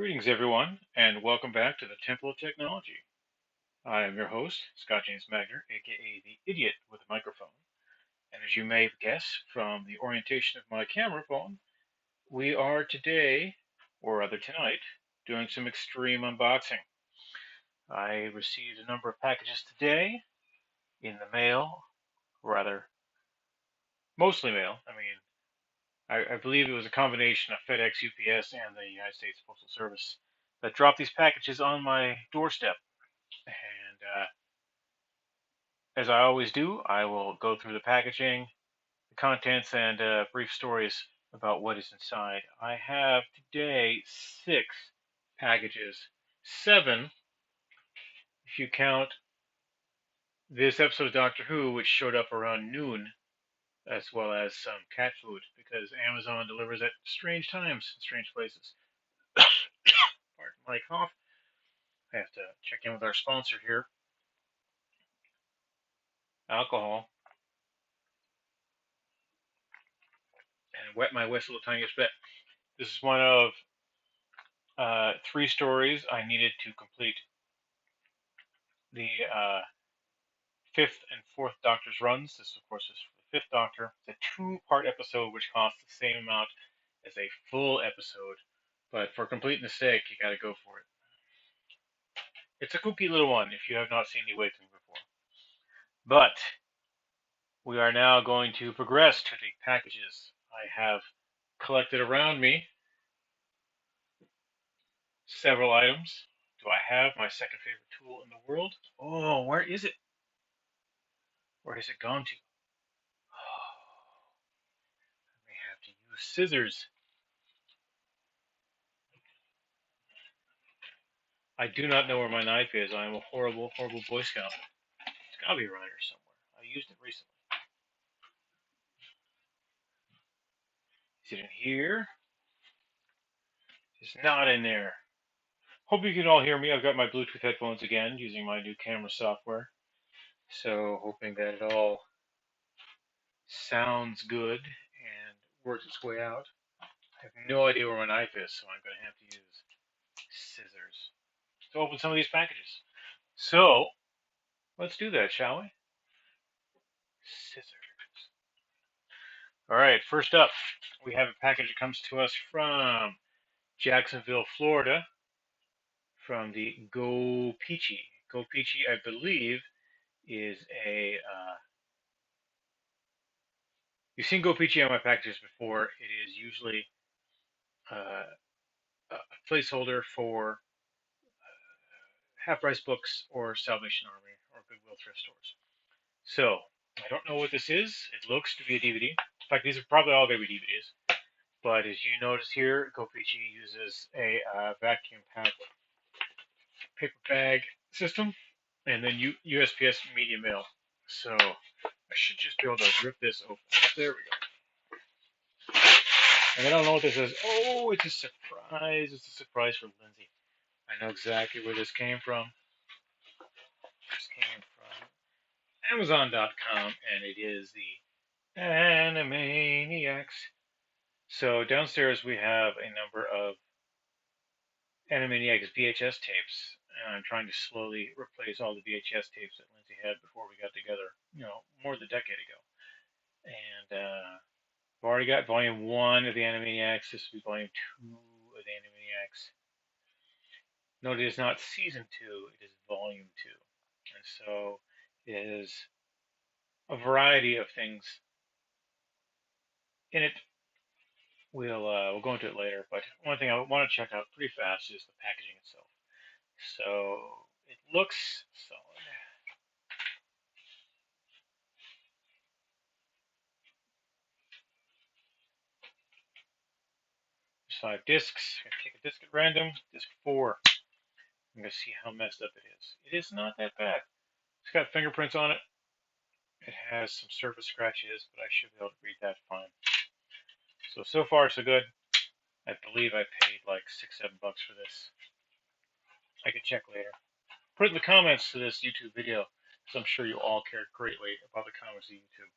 Greetings, everyone, and welcome back to the Temple of Technology. I am your host, Scott James Magner, aka the Idiot with a Microphone. And as you may guess from the orientation of my camera phone, we are today, or rather tonight, doing some extreme unboxing. I received a number of packages today in the mail, rather, mostly mail. I believe it was a combination of FedEx, UPS, and the United States Postal Service that dropped these packages on my doorstep. And as I always do, I will go through the packaging, the contents, and brief stories about what is inside. I have today 6 packages. 7 if you count this episode of Doctor Who, which showed up around noon, as well as some cat food, because Amazon delivers at strange times in strange places. Pardon my cough. I have to check in with our sponsor here. Alcohol. And wet my whistle the tiniest bit. This is one of 3 stories I needed to complete the 5th and 4th Doctor's runs. This, of course, is for the 5th Doctor. It's a 2-part episode, which costs the same amount as a full episode. But for completing the steak, you gotta go for it. It's a kooky little one if you have not seen The Awakening before. But we are now going to progress to the packages I have collected around me. Several items. Do I have my second favorite tool in the world? Oh, where is it? Where has it gone to? Oh, I may have to use scissors. I do not know where my knife is. I am a horrible, horrible Boy Scout. It's gotta be around here somewhere. I used it recently. Is it in here? It's not in there. Hope you can all hear me. I've got my Bluetooth headphones again, using my new camera software. So, hoping that it all sounds good and works its way out. I have no idea where my knife is, so I'm going to have to use scissors to open some of these packages. So, let's do that, shall we? Scissors. All right, first up, we have a package that comes to us from Jacksonville, Florida, from the Go Peachy. Go Peachy, I believe, is a. You've seen Go Peachy on my packages before. It is usually a placeholder for half-price books or Salvation Army or Goodwill thrift stores. So, I don't know what this is. It looks to be a DVD. In fact, these are probably all going to be DVDs. But as you notice here, Go Peachy uses a vacuum packed paper bag system and then USPS media mail. So I should just be able to rip this open. There we go. And I don't know what this is. Oh, it's a surprise. It's a surprise for Lindsay. I know exactly where this came from. This came from Amazon.com, and it is the Animaniacs. So downstairs we have a number of Animaniacs VHS tapes, and I'm trying to slowly replace all the VHS tapes that Lindsay had before we got together, more than a decade ago. And I've already got volume 1 of the Animaniacs. This will be volume 2 of the Animaniacs. Note it is not season 2, it is volume 2. And so it is a variety of things in it. We'll go into it later, but one thing I want to check out pretty fast is the packaging itself. So it looks solid. There's 5 discs. I'm gonna take a disc at random. Disc 4. I'm gonna see how messed up it is. It is not that bad. It's got fingerprints on it. It has some surface scratches, but I should be able to read that fine. So far so good. I believe I paid like $6-7 for this. I could check later. Put it in the comments to this YouTube video, because I'm sure you all cared greatly about the comments of YouTube.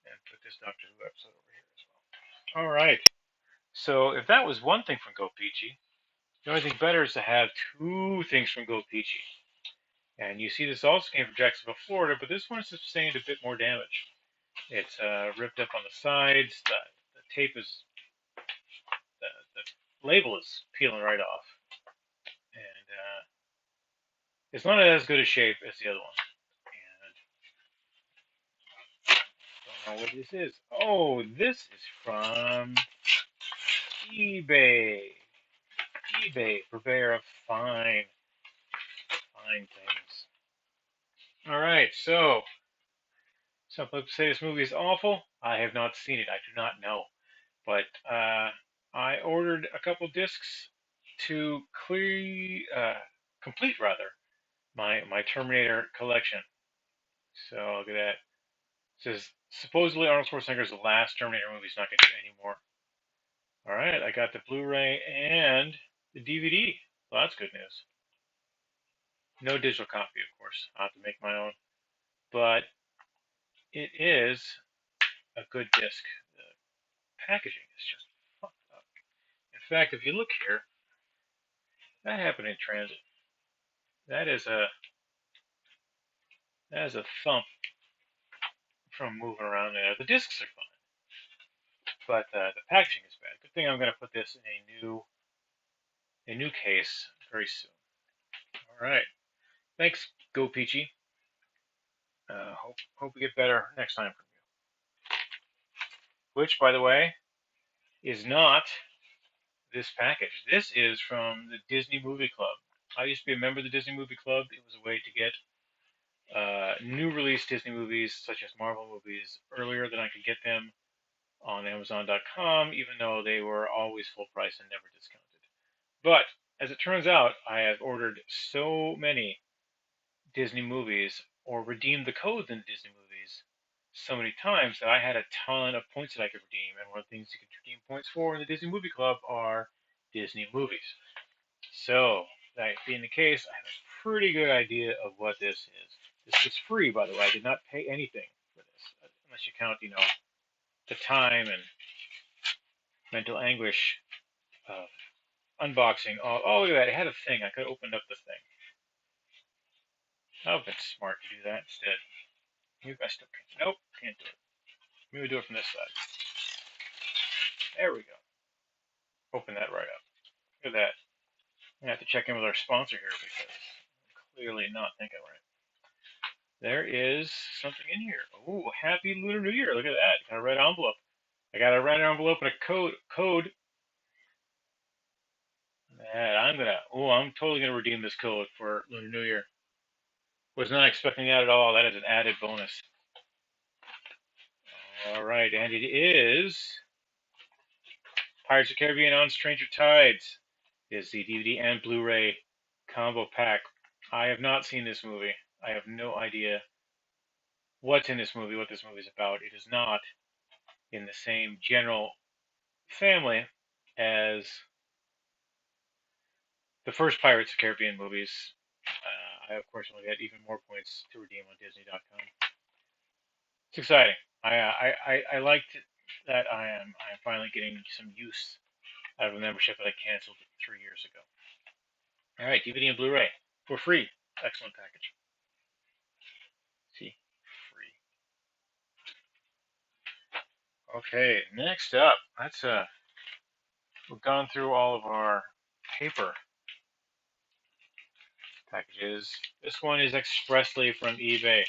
And put this Doctor Who episode over here as well. All right. So if that was one thing from Go Peachy, the only thing better is to have two things from Go Peachy. And you see this also came from Jacksonville, Florida, but this one has sustained a bit more damage. It's ripped up on the sides. The tape is, the label is peeling right off. And it's not as good a shape as the other one. And don't know what this is. Oh, this is from eBay. eBay, purveyor of fine things. All right, so some folks say this movie is awful. I have not seen it. I do not know. But I ordered a couple discs to complete my Terminator collection. So look at that. It says supposedly Arnold Schwarzenegger's the last Terminator movie. He's not going to do any more. All right, I got the Blu-ray and the DVD. Well, that's good news. No digital copy, of course. I'll have to make my own. But it is a good disc. The packaging is just fucked up. In fact, if you look here, that happened in transit. That is a thump from moving around there. The discs are fine, but the packaging is bad. Good thing I'm going to put this in a new case very soon. All right, thanks, Go Peachy. Hope we get better next time from you. Which, by the way, is not this package. This is from the Disney Movie Club. I used to be a member of the Disney Movie Club. It was a way to get new release Disney movies, such as Marvel movies, earlier than I could get them on Amazon.com, even though they were always full price and never discounted. But as it turns out, I have ordered so many Disney movies or redeemed the codes in Disney movies so many times that I had a ton of points that I could redeem. And one of the things you can redeem points for in the Disney Movie Club are Disney movies. So, that being the case, I have a pretty good idea of what this is. This is free, by the way. I did not pay anything for this, unless you count, the time and mental anguish of unboxing. Oh, look at that. It had a thing. I could have opened up the thing. I would have been smart to do that instead. Maybe I still can't. Nope, can't do it. Maybe we'll do it from this side. There we go. Open that right up. Look at that. I have to check in with our sponsor here because I'm clearly not thinking right. There is something in here. Oh, Happy Lunar New Year. Look at that. Got a red envelope. I got a red envelope and a code. Man, I'm totally gonna redeem this code for Lunar New Year. Was not expecting that at all. That is an added bonus. All right, and it is Pirates of the Caribbean on Stranger Tides. It is the DVD and Blu-ray combo pack. I have not seen this movie. I have no idea what's in this movie, what this movie is about. It is not in the same general family as the first Pirates of the Caribbean movies. I, of course, will get even more points to redeem on Disney.com. It's exciting. I liked that I am finally getting some use out of a membership that I canceled 3 years ago. All right, DVD and Blu-ray for free. Excellent package. See, free. Okay, next up, we've gone through all of our paper packages. This one is expressly from eBay.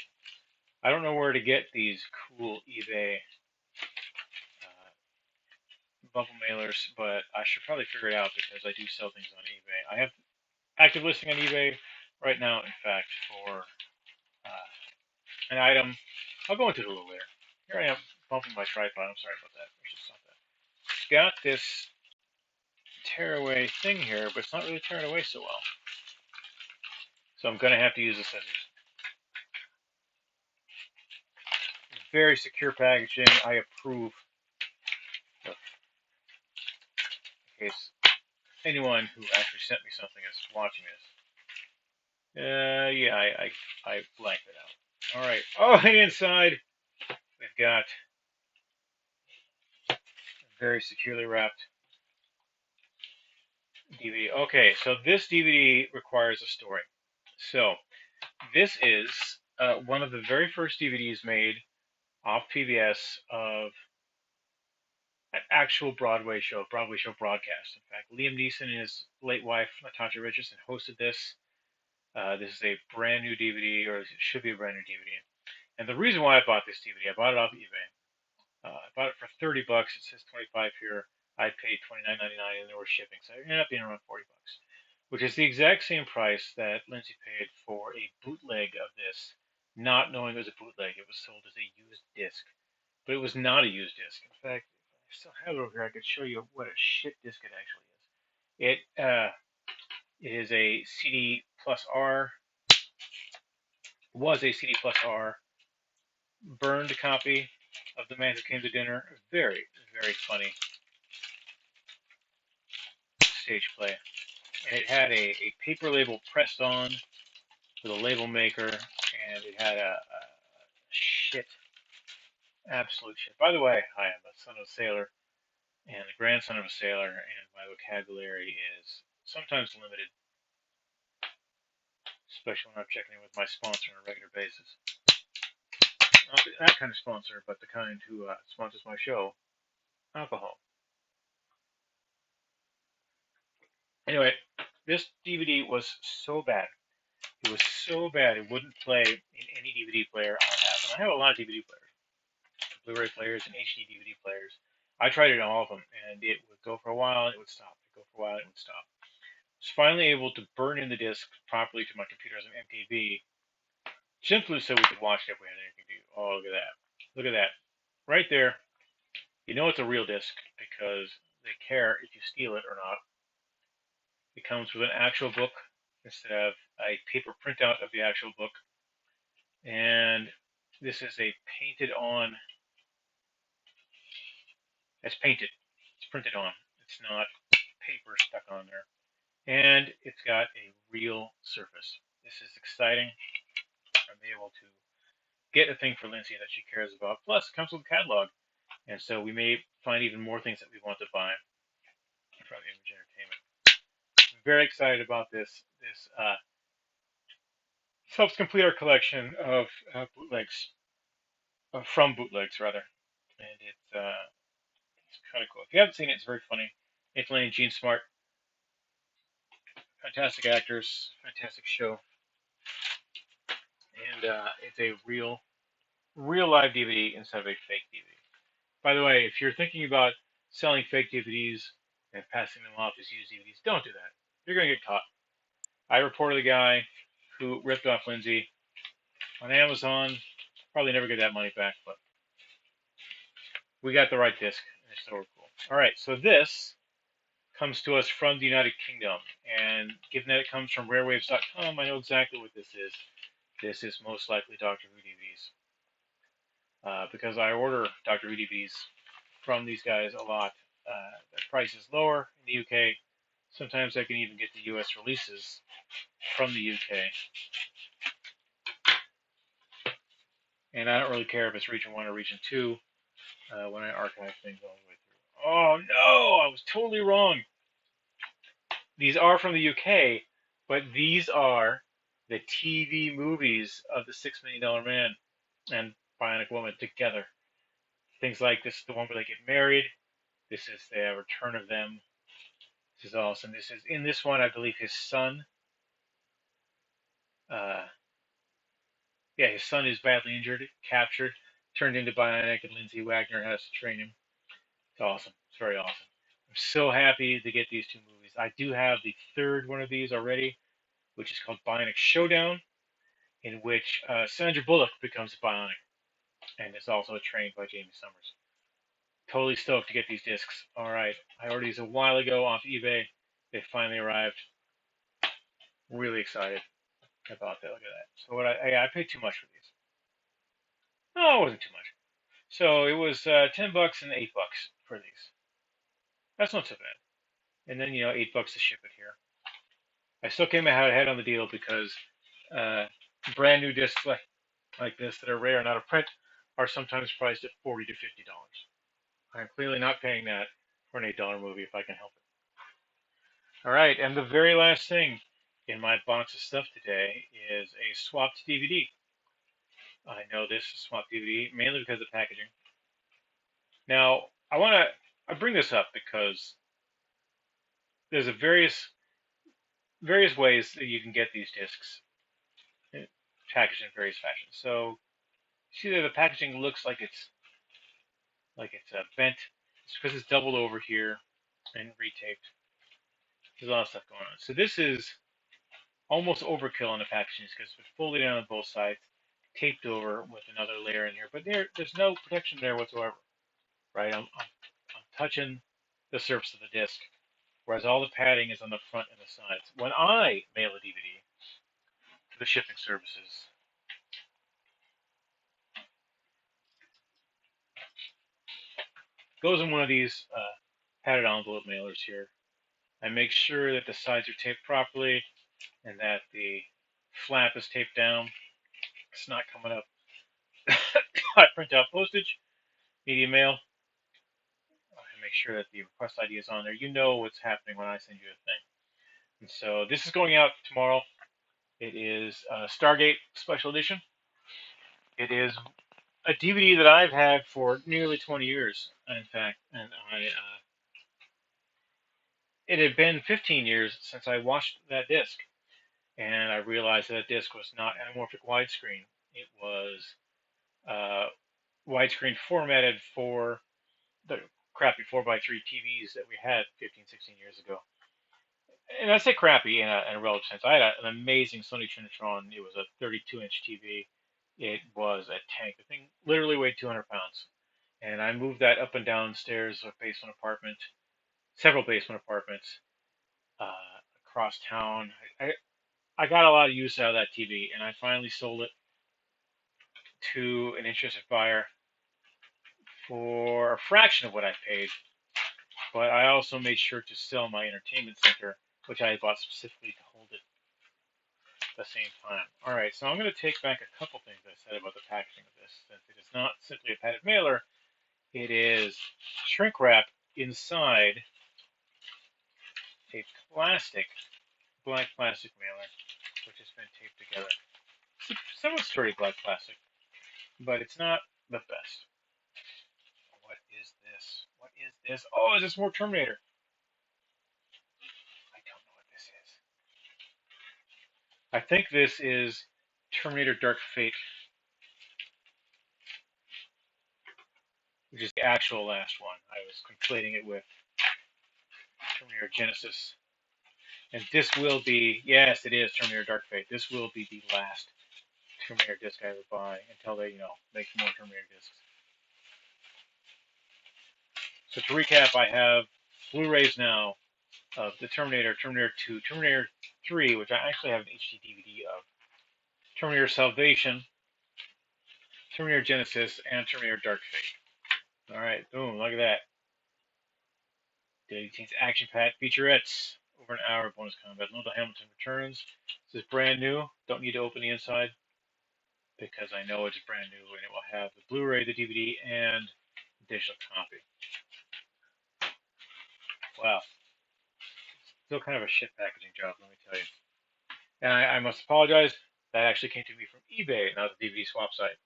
I don't know where to get these cool eBay bubble mailers, but I should probably figure it out because I do sell things on eBay. I have active listing on eBay right now, in fact, for an item. I'll go into it a little later. Here I am bumping my tripod. I'm sorry about that. I should stop that. It's got this tearaway thing here, but it's not really tearing away so well. So I'm going to have to use the scissors. Very secure packaging. I approve. In case anyone who actually sent me something is watching this. Yeah, I blanked it out. All right. Oh, and inside we've got very securely wrapped DVD. Okay, so this DVD requires a story. So this is one of the very first DVDs made off PBS of an actual Broadway show broadcast. In fact, Liam Neeson and his late wife Natasha Richardson hosted this. This is a brand new DVD, or it should be a brand new DVD. And the reason why I bought this DVD, I bought it off eBay. I bought it for $30. It says 25 here. I paid $29.99, and there was shipping, so it ended up being around $40, which is the exact same price that Lindsay paid for a bootleg of this, not knowing it was a bootleg. It was sold as a used disc, but it was not a used disc. In fact, if I still have it over here, I could show you what a shit disc it actually is. It is a CD plus R, was a CD plus R burned copy of The Man Who Came to Dinner. Very, very funny stage play. And it had a paper label pressed on with a label maker, and it had a shit, absolute shit. By the way, I am a son of a sailor and the grandson of a sailor, and my vocabulary is sometimes limited, especially when I'm checking in with my sponsor on a regular basis. Not that kind of sponsor, but the kind who sponsors my show, alcohol. Anyway, this DVD was so bad. It was so bad it wouldn't play in any DVD player I have. And I have a lot of DVD players, Blu-ray players, and HD DVD players. I tried it on all of them, and it would go for a while, and it would stop. It would go for a while, and it would stop. I was finally able to burn in the disc properly to my computer as an MKV, simply so we could watch it if we had anything to do. Oh, look at that. Look at that. Right there. You know it's a real disc because they care if you steal it or not. It comes with an actual book instead of a paper printout of the actual book. And this is a painted on, it's painted, it's printed on. It's not paper stuck on there. And it's got a real surface. This is exciting. I'm able to get a thing for Lindsay that she cares about. Plus, it comes with a catalog. And so we may find even more things that we want to buy from Image Entertainment. I'm very excited about this. This helps complete our collection of bootlegs, from bootlegs rather. And it's kind of cool. If you haven't seen it, it's very funny. Nathan Lane and Gene Smart, fantastic actors, fantastic show, and it's a real live DVD instead of a fake DVD. By the way, if you're thinking about selling fake DVDs and passing them off as used DVDs, don't do that. You're going to get caught. I reported a guy who ripped off Lindsay on Amazon. Probably never get that money back, but we got the right disc, and it's still cool. All right, so this comes to us from the United Kingdom, and given that it comes from rarewaves.com, I know exactly what this is. This is most likely Doctor Who DVDs, because I order Doctor Who DVDs from these guys a lot. The price is lower in the UK. Sometimes I can even get the US releases from the UK. And I don't really care if it's Region 1 or Region 2 when I archive things all the way through. Oh no, I was totally wrong. These are from the UK, but these are the TV movies of the $6 Million Man and Bionic Woman together. Things like this is the one where they get married. This is the return of them. This is awesome. This is in this one, I believe his son. His son is badly injured, captured, turned into Bionic, and Lindsay Wagner has to train him. It's awesome. It's very awesome. I'm so happy to get these two movies. I do have the third one of these already, which is called Bionic Showdown, in which Sandra Bullock becomes Bionic, and is also trained by Jamie Summers. Totally stoked to get these discs. All right, I ordered these a while ago off eBay. They finally arrived. Really excited about that. Look at that. So I paid too much for these. No, it wasn't too much. So it was $10 and $8 for these. That's not so bad. And then $8 to ship it here. I still came ahead on the deal because brand new discs like this that are rare and out of print are sometimes priced at $40 to $50. I'm clearly not paying that for an $8 movie if I can help it. All right, and the very last thing in my box of stuff today is a swapped DVD. I know this is swapped DVD mainly because of packaging. Now, I bring this up because there's a various ways that you can get these discs packaged in various fashions. So, see that the packaging looks like it's bent. It's because it's doubled over here and retaped. There's a lot of stuff going on. So this is almost overkill on the packaging because it's been folded down on both sides, taped over with another layer in here. But there's no protection there whatsoever, right? I'm touching the surface of the disc, whereas all the padding is on the front and the sides. When I mail a DVD to the shipping services, it goes in one of these padded envelope mailers here. I make sure that the sides are taped properly and that the flap is taped down. It's not coming up. I print out postage, media mail. I make sure that the request ID is on there. You know what's happening when I send you a thing. And so this is going out tomorrow. It is Stargate Special Edition. It is a DVD that I've had for nearly 20 years, in fact, and it had been 15 years since I watched that disc, and I realized that disc was not anamorphic widescreen. It was uh, widescreen formatted for the crappy 4x3 TVs that we had 15, 16 years ago. And I say crappy in a relative sense. I had an amazing Sony Trinitron. It was a 32-inch TV. It was a tank. The thing literally weighed 200 pounds. And I moved that up and down stairs of a basement apartment, several basement apartments across town. I got a lot of use out of that TV, and I finally sold it to an interested buyer for a fraction of what I paid. But I also made sure to sell my entertainment center, which I had bought specifically to hold it at the same time. All right, so I'm going to take back a couple things I said about the packaging of this, since it is not simply a padded mailer. It is shrink wrap inside a black plastic mailer, which has been taped together. It's somewhat sturdy black plastic, but it's not the best. What is this? What is this? Oh, is this more Terminator? I don't know what this is. I think this is Terminator Dark Fate, which is the actual last one. I was conflating it with Terminator Genesis. And this will be, yes, it is Terminator Dark Fate. This will be the last Terminator disc I ever buy until they, make more Terminator discs. So to recap, I have Blu-rays now of the Terminator, Terminator 2, Terminator 3, which I actually have an HD DVD of, Terminator Salvation, Terminator Genesis, and Terminator Dark Fate. All right, boom, look at that. Daily Teens Action Pack featurettes. Over an hour of bonus combat. Linda Hamilton returns. This is brand new. Don't need to open the inside because I know it's brand new and it will have the Blu-ray, the DVD, and digital copy. Wow. Still kind of a shit packaging job, let me tell you. And I must apologize. That actually came to me from eBay, not the DVD swap site.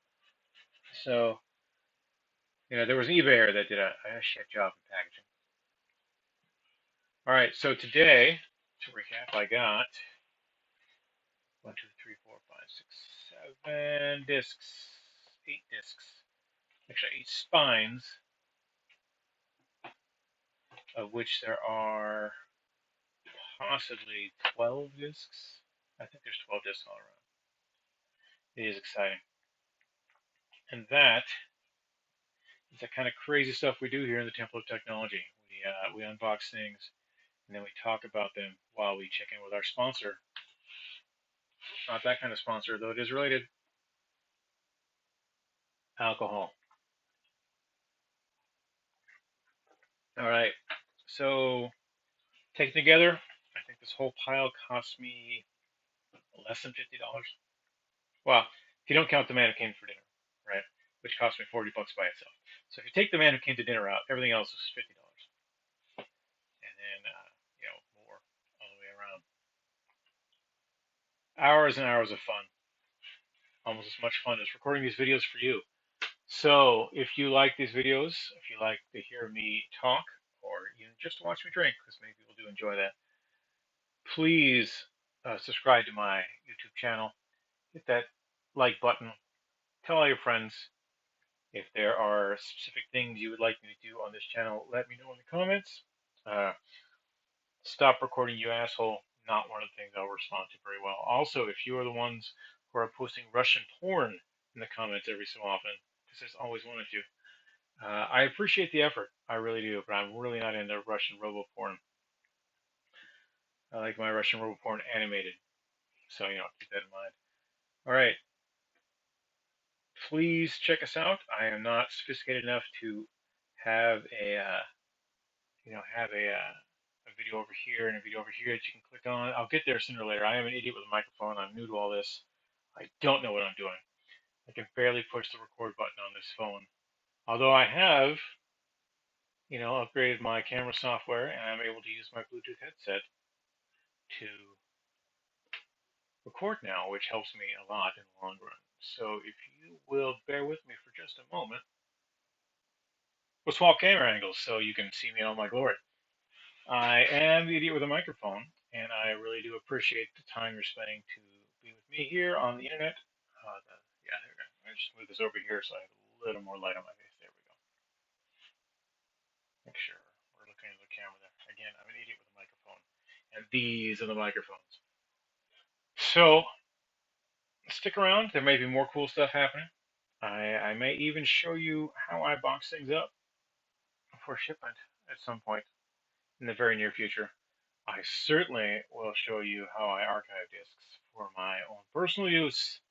So, there was an eBayer that did a shit job in packaging. All right, so today, to recap, I got 1, 2, 3, 4, 5, 6, 7 discs, 8 discs, actually 8 spines, of which there are possibly 12 discs. I think there's 12 discs all around. It is exciting. And that is the kind of crazy stuff we do here in the Temple of Technology. We unbox things, and then we talk about them while we check in with our sponsor. Not that kind of sponsor, though it is related. Alcohol. All right. So, taken together, I think this whole pile cost me less than $50. Well, if you don't count the man who came for dinner, right? Which cost me $40 by itself. So if you take the man who came to dinner out, everything else is $50. And then, more. hours and hours of fun. Almost as much fun as recording these videos for you. So if you like these videos, if you like to hear me talk, or even just to watch me drink, because many people do enjoy that, please subscribe to my YouTube channel. Hit that like button. Tell all your friends. If there are specific things you would like me to do on this channel, let me know in the comments. Stop recording, you asshole. Not one of the things I'll respond to very well. Also, if you are the ones who are posting Russian porn in the comments every so often, because there's always one of you, I appreciate the effort. I really do, but I'm really not into Russian robo porn. I like my Russian robo porn animated. So, keep that in mind. All right. Please check us out. I am not sophisticated enough to have a video over here and a video over here that you can click on. I'll get there sooner or later. I am an idiot with a microphone. I'm new to all this. I don't know what I'm doing. I can barely push the record button on this phone. Although I have, upgraded my camera software and I'm able to use my Bluetooth headset to record now, which helps me a lot in the long run. So if you will bear with me for just a moment, we'll swap camera angles so you can see me in all my glory. I am the idiot with a microphone, and I really do appreciate the time you're spending to be with me here on the internet. Yeah, there we go. I just move this over here so I have a little more light on my face. There we go. Make sure we're looking at the camera there. Again, I'm an idiot with a microphone, and these are the microphones. So stick around. There may be more cool stuff happening. I may even show you how I box things up for shipment at some point in the very near future. I certainly will show you how I archive discs for my own personal use,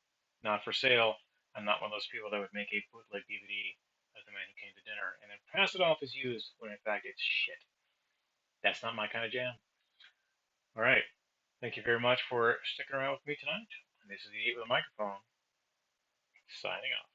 not for sale. I'm not one of those people that would make a bootleg DVD of The Man Who Came to Dinner and then pass it off as used when in fact it's shit. That's not my kind of jam. All right. Thank you very much for sticking around with me tonight. This is the Idiot with a Microphone, signing off.